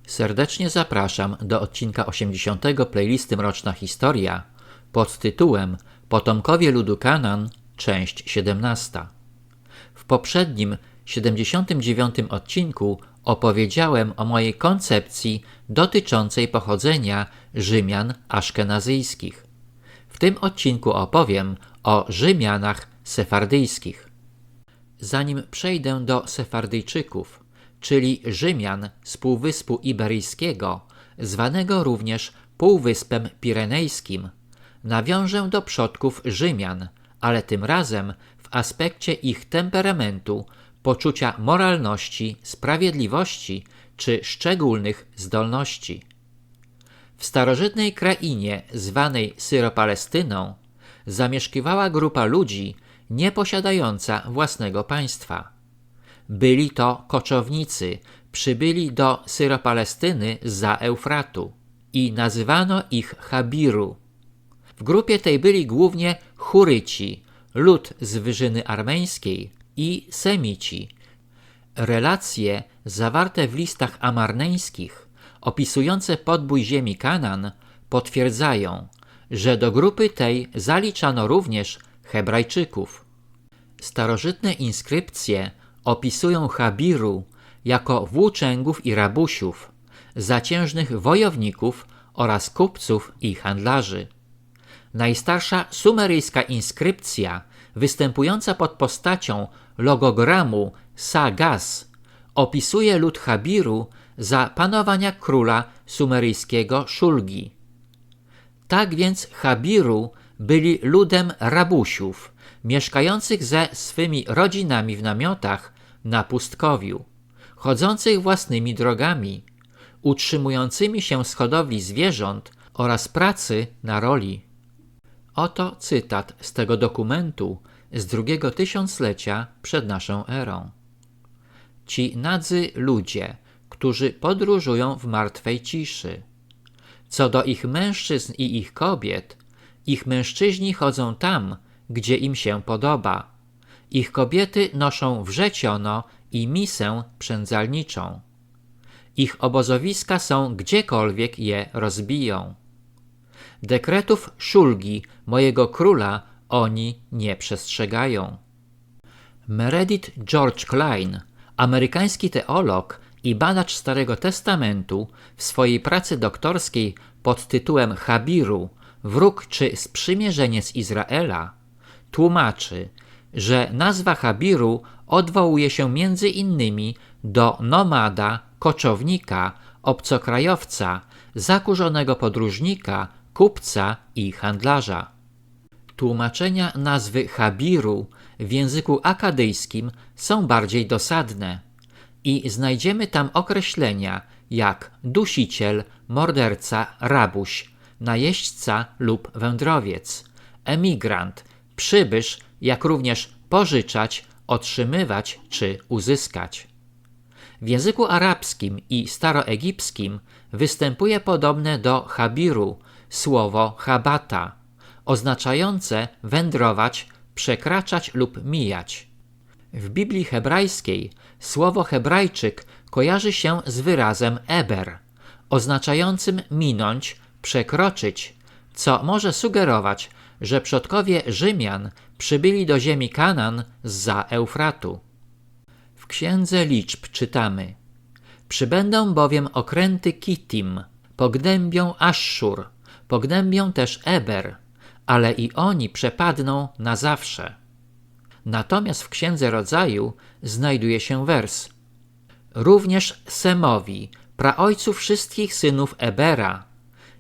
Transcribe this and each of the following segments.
Serdecznie zapraszam do odcinka 80. playlisty Mroczna Historia pod tytułem Potomkowie ludu Kanaan, część 17. W poprzednim, 79. odcinku opowiedziałem o mojej koncepcji dotyczącej pochodzenia Rzymian aszkenazyjskich. W tym odcinku opowiem o Rzymianach sefardyjskich. Zanim przejdę do Sefardyjczyków, czyli Rzymian z Półwyspu Iberyjskiego, zwanego również Półwyspem Pirenejskim, nawiążę do przodków Rzymian, ale tym razem w aspekcie ich temperamentu, poczucia moralności, sprawiedliwości czy szczególnych zdolności. W starożytnej krainie zwanej Syropalestyną zamieszkiwała grupa ludzi nieposiadająca własnego państwa. Byli to koczownicy, przybyli do Syropalestyny zza Eufratu i nazywano ich Habiru. W grupie tej byli głównie Churyci, lud z Wyżyny Armeńskiej, i Semici. Relacje zawarte w listach amarneńskich opisujące podbój ziemi Kanaan potwierdzają, że do grupy tej zaliczano również Hebrajczyków. Starożytne inskrypcje opisują Habiru jako włóczęgów i rabusiów, zaciężnych wojowników oraz kupców i handlarzy. Najstarsza sumeryjska inskrypcja, występująca pod postacią logogramu Sagas, opisuje lud Habiru za panowania króla sumeryjskiego Szulgi. Tak więc Habiru byli ludem rabusiów, mieszkających ze swymi rodzinami w namiotach na pustkowiu, chodzących własnymi drogami, utrzymującymi się z hodowli zwierząt oraz pracy na roli. Oto cytat z tego dokumentu z drugiego tysiąclecia przed naszą erą. Ci nadzy ludzie, którzy podróżują w martwej ciszy. Co do ich mężczyzn i ich kobiet, ich mężczyźni chodzą tam, gdzie im się podoba. Ich kobiety noszą wrzeciono i misę przędzalniczą. Ich obozowiska są gdziekolwiek je rozbiją. Dekretów Szulgi, mojego króla, oni nie przestrzegają. Meredith George Klein, amerykański teolog i badacz Starego Testamentu, w swojej pracy doktorskiej pod tytułem Habiru, wróg czy sprzymierzeniec Izraela, tłumaczy, że nazwa Habiru odwołuje się między innymi do nomada, koczownika, obcokrajowca, zakurzonego podróżnika, kupca i handlarza. Tłumaczenia nazwy Habiru w języku akadyjskim są bardziej dosadne i znajdziemy tam określenia jak dusiciel, morderca, rabuś, najeźdźca lub wędrowiec, emigrant, przybysz, jak również pożyczać, otrzymywać czy uzyskać. W języku arabskim i staroegipskim występuje podobne do Habiru słowo habata, oznaczające wędrować, przekraczać lub mijać. W Biblii hebrajskiej słowo Hebrajczyk kojarzy się z wyrazem eber, oznaczającym minąć, przekroczyć, co może sugerować, że przodkowie Rzymian przybyli do ziemi Kanaan zza Eufratu. W Księdze Liczb czytamy: przybędą bowiem okręty Kittim, pognębią Asszur, pognębią też Eber, ale i oni przepadną na zawsze. Natomiast w Księdze Rodzaju znajduje się wers: również Semowi, praojcu wszystkich synów Ebera,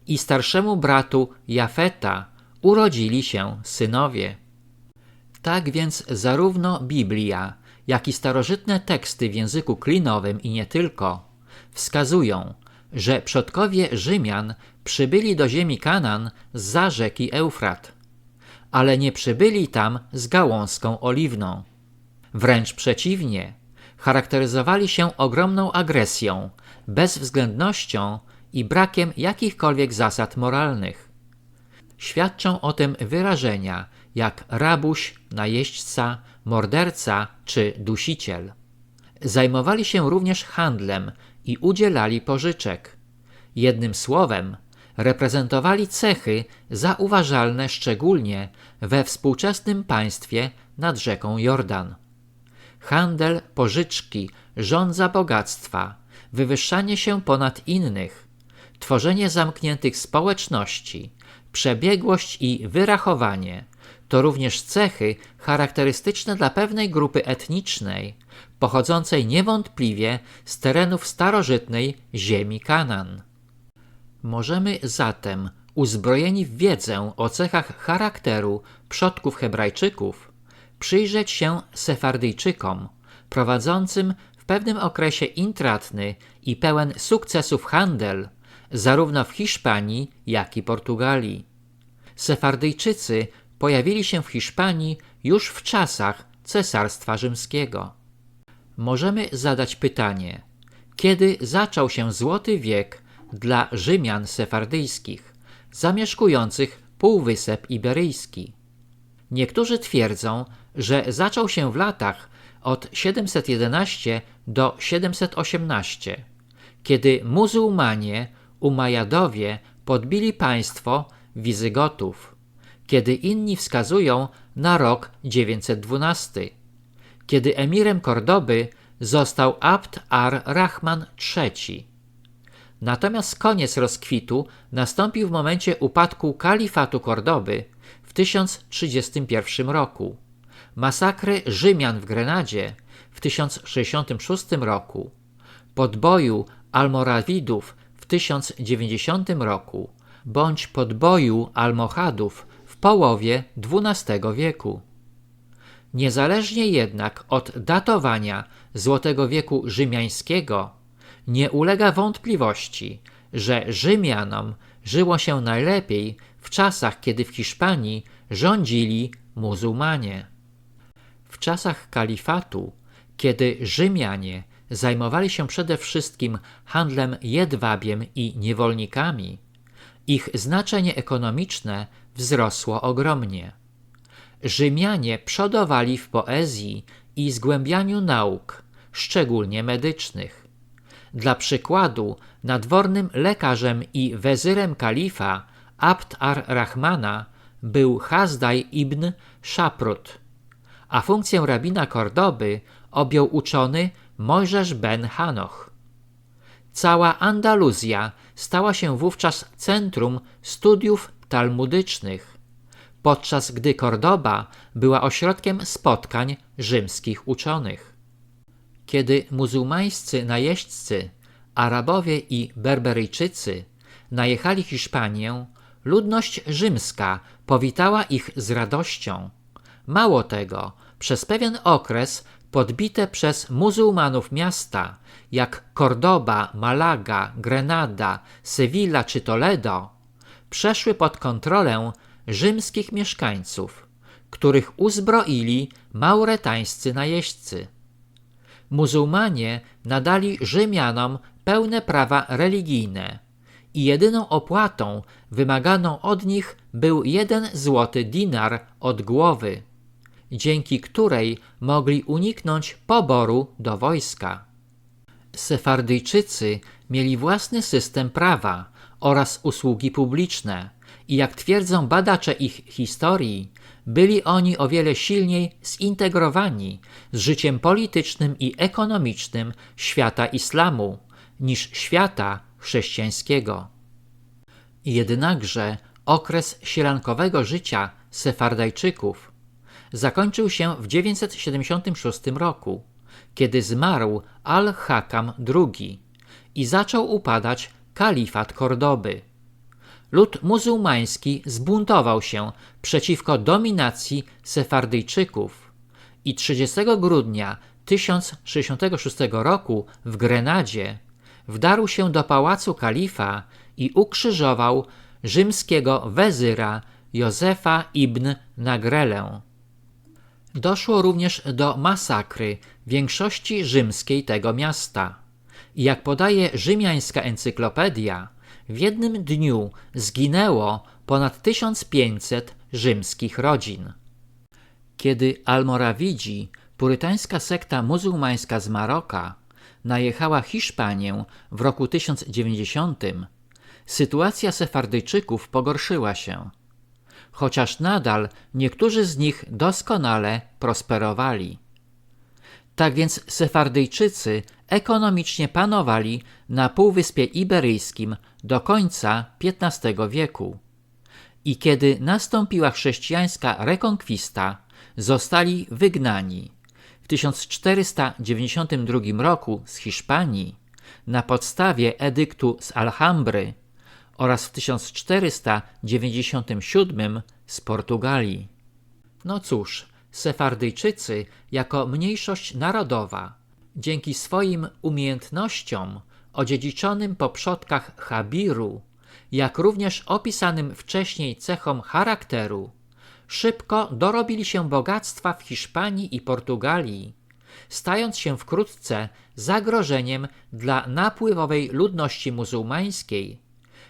i starszemu bratu Jafeta urodzili się synowie. Tak więc zarówno Biblia, jak i starożytne teksty w języku klinowym i nie tylko wskazują, że przodkowie Rzymian przybyli do ziemi Kanaan zza rzeki Eufrat, ale nie przybyli tam z gałązką oliwną. Wręcz przeciwnie, charakteryzowali się ogromną agresją, bezwzględnością i brakiem jakichkolwiek zasad moralnych. Świadczą o tym wyrażenia jak rabuś, najeźdźca, morderca czy dusiciel. Zajmowali się również handlem i udzielali pożyczek. Jednym słowem, reprezentowali cechy zauważalne szczególnie we współczesnym państwie nad rzeką Jordan. Handel, pożyczki, żądza bogactwa, wywyższanie się ponad innych, tworzenie zamkniętych społeczności, przebiegłość i wyrachowanie to również cechy charakterystyczne dla pewnej grupy etnicznej, pochodzącej niewątpliwie z terenów starożytnej ziemi Kanaan. Możemy zatem, uzbrojeni w wiedzę o cechach charakteru przodków Hebrajczyków, przyjrzeć się Sefardyjczykom, prowadzącym w pewnym okresie intratny i pełen sukcesów handel, zarówno w Hiszpanii, jak i Portugalii. Sefardyjczycy pojawili się w Hiszpanii już w czasach Cesarstwa Rzymskiego. Możemy zadać pytanie, kiedy zaczął się Złoty Wiek dla Rzymian sefardyjskich, zamieszkujących Półwysep Iberyjski? Niektórzy twierdzą, że zaczął się w latach od 711 do 718, kiedy muzułmanie, Umajadowie podbili państwo Wizygotów, kiedy inni wskazują na rok 912, kiedy emirem Kordoby został Abd ar-Rahman III. Natomiast koniec rozkwitu nastąpił w momencie upadku kalifatu Kordoby w 1031 roku, masakry Rzymian w Grenadzie w 1066 roku, podboju Almorawidów w 1090 roku bądź podboju Almohadów w połowie XII wieku. Niezależnie jednak od datowania Złotego Wieku Rzymiańskiego, nie ulega wątpliwości, że Rzymianom żyło się najlepiej w czasach, kiedy w Hiszpanii rządzili muzułmanie. W czasach kalifatu, kiedy Rzymianie zajmowali się przede wszystkim handlem jedwabiem i niewolnikami, ich znaczenie ekonomiczne wzrosło ogromnie. Rzymianie przodowali w poezji i zgłębianiu nauk, szczególnie medycznych. Dla przykładu, nadwornym lekarzem i wezyrem kalifa Abd ar-Rahmana był Hazdaj ibn Szaprut, a funkcję rabina Kordoby objął uczony Mojżesz ben Hanoch. Cała Andaluzja stała się wówczas centrum studiów talmudycznych, podczas gdy Kordoba była ośrodkiem spotkań rzymskich uczonych. Kiedy muzułmańscy najeźdźcy, Arabowie i Berberyjczycy najechali Hiszpanię, ludność rzymska powitała ich z radością. Mało tego, przez pewien okres podbite przez muzułmanów miasta, jak Kordoba, Malaga, Grenada, Sewilla czy Toledo, przeszły pod kontrolę rzymskich mieszkańców, których uzbroili mauretańscy najeźdźcy. Muzułmanie nadali Rzymianom pełne prawa religijne i jedyną opłatą wymaganą od nich był 1 złoty dinar od głowy, dzięki której mogli uniknąć poboru do wojska. Sefardyjczycy mieli własny system prawa oraz usługi publiczne i jak twierdzą badacze ich historii, byli oni o wiele silniej zintegrowani z życiem politycznym i ekonomicznym świata islamu niż świata chrześcijańskiego. Jednakże okres sielankowego życia Sefardajczyków zakończył się w 976 roku, kiedy zmarł Al-Hakam II i zaczął upadać kalifat Kordoby. Lud muzułmański zbuntował się przeciwko dominacji Sefardyjczyków i 30 grudnia 1066 roku w Grenadzie wdarł się do pałacu kalifa i ukrzyżował rzymskiego wezyra Józefa ibn Nagrelę. Doszło również do masakry większości rzymskiej tego miasta. I jak podaje rzymiańska encyklopedia, w jednym dniu zginęło ponad 1500 rzymskich rodzin. Kiedy Almorawidzi, purytańska sekta muzułmańska z Maroka, najechała Hiszpanię w roku 1090, sytuacja Sefardyjczyków pogorszyła się. Chociaż nadal niektórzy z nich doskonale prosperowali. Tak więc Sefardyjczycy ekonomicznie panowali na Półwyspie Iberyjskim do końca XV wieku. I kiedy nastąpiła chrześcijańska rekonkwista, zostali wygnani w 1492 roku z Hiszpanii na podstawie edyktu z Alhambry oraz w 1497 z Portugalii. No cóż, Sefardyjczycy jako mniejszość narodowa, dzięki swoim umiejętnościom odziedziczonym po przodkach Habiru, jak również opisanym wcześniej cechom charakteru, szybko dorobili się bogactwa w Hiszpanii i Portugalii, stając się wkrótce zagrożeniem dla napływowej ludności muzułmańskiej,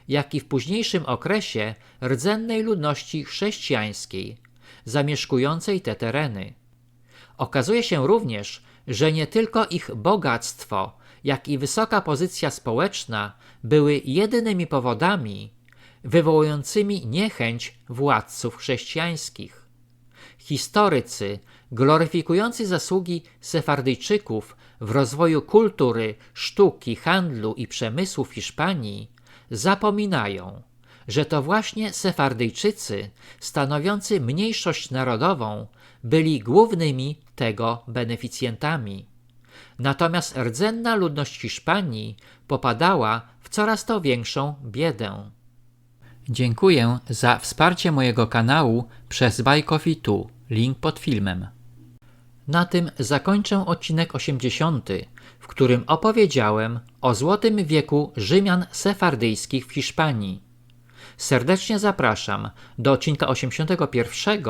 jak i w późniejszym okresie rdzennej ludności chrześcijańskiej, zamieszkującej te tereny. Okazuje się również, że nie tylko ich bogactwo, jak i wysoka pozycja społeczna były jedynymi powodami wywołującymi niechęć władców chrześcijańskich. Historycy, gloryfikujący zasługi Sefardyjczyków w rozwoju kultury, sztuki, handlu i przemysłu w Hiszpanii, zapominają, że to właśnie Sefardyjczycy, stanowiący mniejszość narodową, byli głównymi tego beneficjentami. Natomiast rdzenna ludność Hiszpanii popadała w coraz to większą biedę. Dziękuję za wsparcie mojego kanału przez Buy Coffee Tu, link pod filmem. Na tym zakończę odcinek 80, w którym opowiedziałem o złotym wieku Rzymian sefardyjskich w Hiszpanii. Serdecznie zapraszam do odcinka 81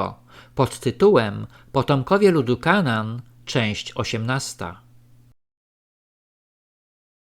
pod tytułem Potomkowie ludu Kanaan, część 18.